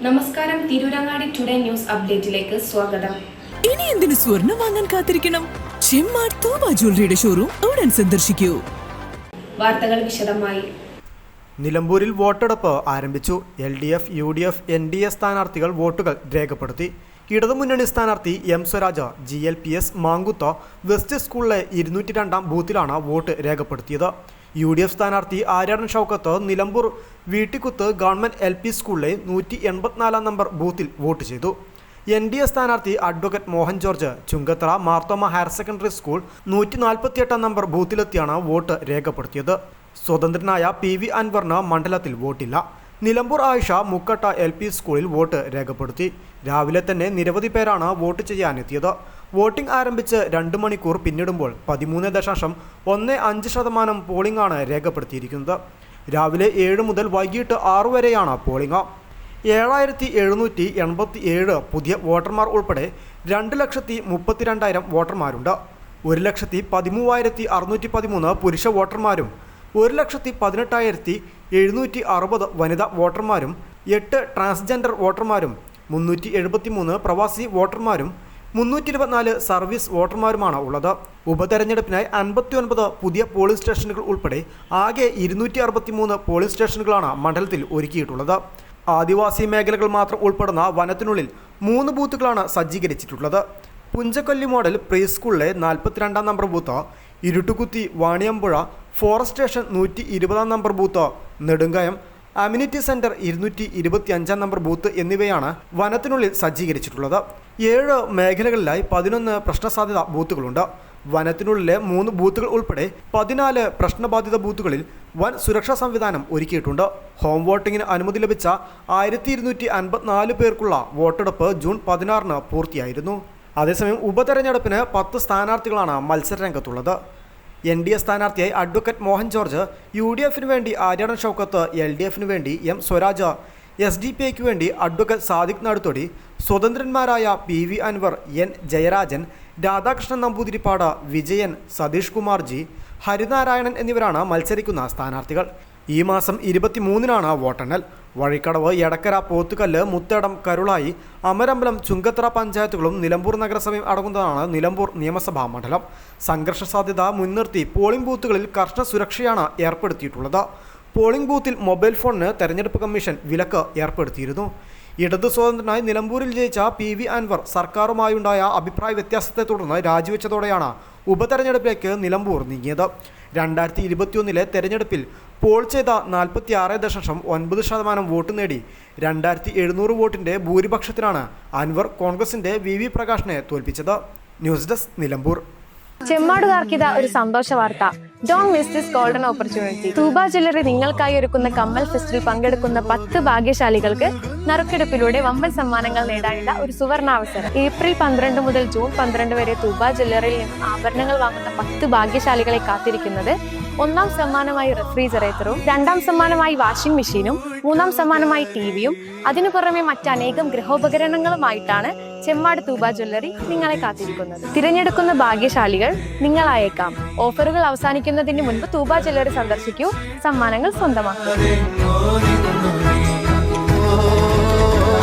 നമസ്കാരം, Tirurangadi today news അപ്ഡേറ്റിലേക്ക് സ്വാഗതം. ഇനി എന്തിനു സ്വർണം വാങ്ങാൻ കാത്തിരിക്കണം? ചെമ്മാട് തോമ ജ്വല്ലറിയുടെ ഷോറൂം ഉടൻ സന്ദർശിക്കൂ. വാർത്തകൾ വിശദമായി. നിലമ്പൂരിൽ വോട്ടെടുപ്പ് ആരംഭിച്ചു. LDF, UDF, NDA സ്ഥാനാർത്ഥികൾ വോട്ടുകൾ രേഖപ്പെടുത്തി. ഇടതുമുന്നണി സ്ഥാനാർത്ഥി M. Swaraj GLPS Mankutha west സ്കൂളിലെ 202-ാം ബൂത്തിലാണ് വോട്ട് രേഖപ്പെടുത്തിയത്. UDF സ്ഥാനാർത്ഥി ആര്യാടൻ ഷൗക്കത്ത് നിലമ്പൂർ വീട്ടിക്കുത്ത് ഗവൺമെൻറ് LP സ്കൂളിലെ 184-ാം നമ്പർ ബൂത്തിൽ വോട്ട് ചെയ്തു. NDA സ്ഥാനാർത്ഥി advocate Mohan George Chungathara Marthoma higher secondary school 148-ാം നമ്പർ ബൂത്തിലെത്തിയാണ് വോട്ട് രേഖപ്പെടുത്തിയത്. സ്വതന്ത്രനായ PV അൻവറിന് മണ്ഡലത്തിൽ വോട്ടില്ല. നിലമ്പൂർ ആയിഷ മുക്കട്ട LP സ്കൂളിൽ വോട്ട് രേഖപ്പെടുത്തി. രാവിലെ തന്നെ നിരവധി പേരാണ് വോട്ട് ചെയ്യാനെത്തിയത്. വോട്ടിംഗ് ആരംഭിച്ച് 2 മണിക്കൂർ പിന്നിടുമ്പോൾ 13.15% പോളിംഗാണ് രേഖപ്പെടുത്തിയിരിക്കുന്നത്. രാവിലെ 7 മുതൽ വൈകിട്ട് 6 വരെയാണ് പോളിംഗ്. 7787 പുതിയ വോട്ടർമാർ ഉൾപ്പെടെ 2,32,000 വോട്ടർമാരുണ്ട്. 1,13,613 പുരുഷ വോട്ടർമാരും 1,18,760 വനിതാ വോട്ടർമാരും 8 ട്രാൻസ്ജെൻഡർ വോട്ടർമാരും 373 പ്രവാസി വോട്ടർമാരും 324 സർവീസ് വോട്ടർമാരുമാണ് ഉള്ളത്. ഉപതെരഞ്ഞെടുപ്പിനായി 59 പുതിയ പോളിംഗ് സ്റ്റേഷനുകൾ ഉൾപ്പെടെ ആകെ 263 പോളിംഗ് സ്റ്റേഷനുകളാണ് മണ്ഡലത്തിൽ ഒരുക്കിയിട്ടുള്ളത്. ആദിവാസി മേഖലകൾ മാത്രം ഉൾപ്പെടുന്ന വനത്തിനുള്ളിൽ 3 ബൂത്തുകളാണ് സജ്ജീകരിച്ചിട്ടുള്ളത്. പുഞ്ചക്കൊല്ലി മോഡൽ പ്രീ സ്കൂളിലെ 42-ാം number booth, Iruttukuthi Vaniyampuzha forest station 120-ാം number booth, Nedumkayam amenity centre 225-ാം നമ്പർ ബൂത്ത് എന്നിവയാണ് വനത്തിനുള്ളിൽ സജ്ജീകരിച്ചിട്ടുള്ളത്. 7 മേഖലകളിലായി 11 പ്രശ്നസാധ്യത ബൂത്തുകളുണ്ട്. വനത്തിനുള്ളിലെ 3 ബൂത്തുകൾ ഉൾപ്പെടെ 14 പ്രശ്നബാധിത ബൂത്തുകളിൽ വൻ സുരക്ഷാ സംവിധാനം ഒരുക്കിയിട്ടുണ്ട്. ഹോം വോട്ടിങ്ങിന് അനുമതി ലഭിച്ച 1254 പേർക്കുള്ള വോട്ടെടുപ്പ് ജൂൺ 16-ന് പൂർത്തിയായിരുന്നു. അതേസമയം ഉപതെരഞ്ഞെടുപ്പിന് 10 സ്ഥാനാർത്ഥികളാണ് മത്സരരംഗത്തുള്ളത്. NDA സ്ഥാനാർത്ഥിയായി അഡ്വക്കേറ്റ് മോഹൻ ജോർജ്, UDFന് വേണ്ടി ആര്യാടൻ ഷൗക്കത്ത്, LDFന് വേണ്ടി M. സ്വരാജ്, SDPIക്ക് വേണ്ടി അഡ്വക്കേറ്റ് സാദിഖ് നാടുത്തോടി, സ്വതന്ത്രന്മാരായ PV Anvar, N. Jayarajan, Radhakrishnan Namboothiripad, Vijayan, Satheesh Kumar G, Harinarayanan എന്നിവരാണ് മത്സരിക്കുന്ന സ്ഥാനാർത്ഥികൾ. ഈ മാസം 23-നാണ് വോട്ടെണ്ണൽ. വഴിക്കടവ്, എടക്കര, പോത്തുകല്ല്, മുത്തേടം, കരുളായി, അമരമ്പലം, ചുങ്കത്തറ പഞ്ചായത്തുകളും നിലമ്പൂർ നഗരസഭയും അടങ്ങുന്നതാണ് നിലമ്പൂർ നിയമസഭാ മണ്ഡലം. സംഘർഷ സാധ്യത മുൻനിർത്തി പോളിംഗ് ബൂത്തുകളിൽ കർശന സുരക്ഷയാണ് ഏർപ്പെടുത്തിയിട്ടുള്ളത്. പോളിംഗ് ബൂത്തിൽ മൊബൈൽ ഫോണിന് തെരഞ്ഞെടുപ്പ് കമ്മീഷൻ വിലക്ക് ഏർപ്പെടുത്തിയിരുന്നു. ഇടതു സ്വതന്ത്രനായി നിലമ്പൂരിൽ ജയിച്ച PV അൻവർ സർക്കാരുമായുണ്ടായ അഭിപ്രായ വ്യത്യാസത്തെ തുടർന്ന് രാജിവെച്ചതോടെയാണ് ഉപതെരഞ്ഞെടുപ്പിലേക്ക് നിലമ്പൂർ നീങ്ങിയത്. 2021-ലെ തെരഞ്ഞെടുപ്പിൽ പോൾ ചെയ്ത 46.9% വോട്ട് നേടി 2700 വോട്ടിൻ്റെ ഭൂരിപക്ഷത്തിനാണ് അൻവർ കോൺഗ്രസിൻ്റെ VV പ്രകാശിനെ തോൽപ്പിച്ചത്. News desk Nilambur. ചെമ്മാടുകാർക്കിത ഒരു സന്തോഷ വാർത്ത. Don't miss this golden opportunity. Thooba jewellery നിങ്ങൾക്കായി ഒരുക്കുന്ന കമ്മൽ ഫെസ്റ്റിൽ പങ്കെടുക്കുന്ന 10 ഭാഗ്യശാലികൾക്ക് നറുക്കെടുപ്പിലൂടെ വമ്പൻ സമ്മാനങ്ങൾ നേടാനുള്ള ഒരു സുവർണാവസരം. ഏപ്രിൽ 12 മുതൽ ജൂൺ 12 വരെ തൂബ ജ്വല്ലറിയിൽ നിന്ന് ആഭരണങ്ങൾ വാങ്ങുന്ന 10 ഭാഗ്യശാലികളെ കാത്തിരിക്കുന്നത് 1ാം സമ്മാനമായി റെഫ്രിജറേറ്ററും, 2ാം സമ്മാനമായി വാഷിംഗ് മെഷീനും, 3ാം സമ്മാനമായി TV-യും, അതിനു പുറമെ മറ്റനേകം ഗൃഹോപകരണങ്ങളുമായിട്ടാണ് ചെമ്മാട് തൂബ ജ്വല്ലറി നിങ്ങളെ കാത്തിരിക്കുന്നത്. തിരഞ്ഞെടുക്കുന്ന ഭാഗ്യശാലികൾ നിങ്ങളായേക്കാം. ഓഫറുകൾ അവസാനിക്കുന്നതിന് മുൻപ് തൂബ ജ്വല്ലറി സന്ദർശിക്കൂ, സമ്മാനങ്ങൾ സ്വന്തമാക്കൂ.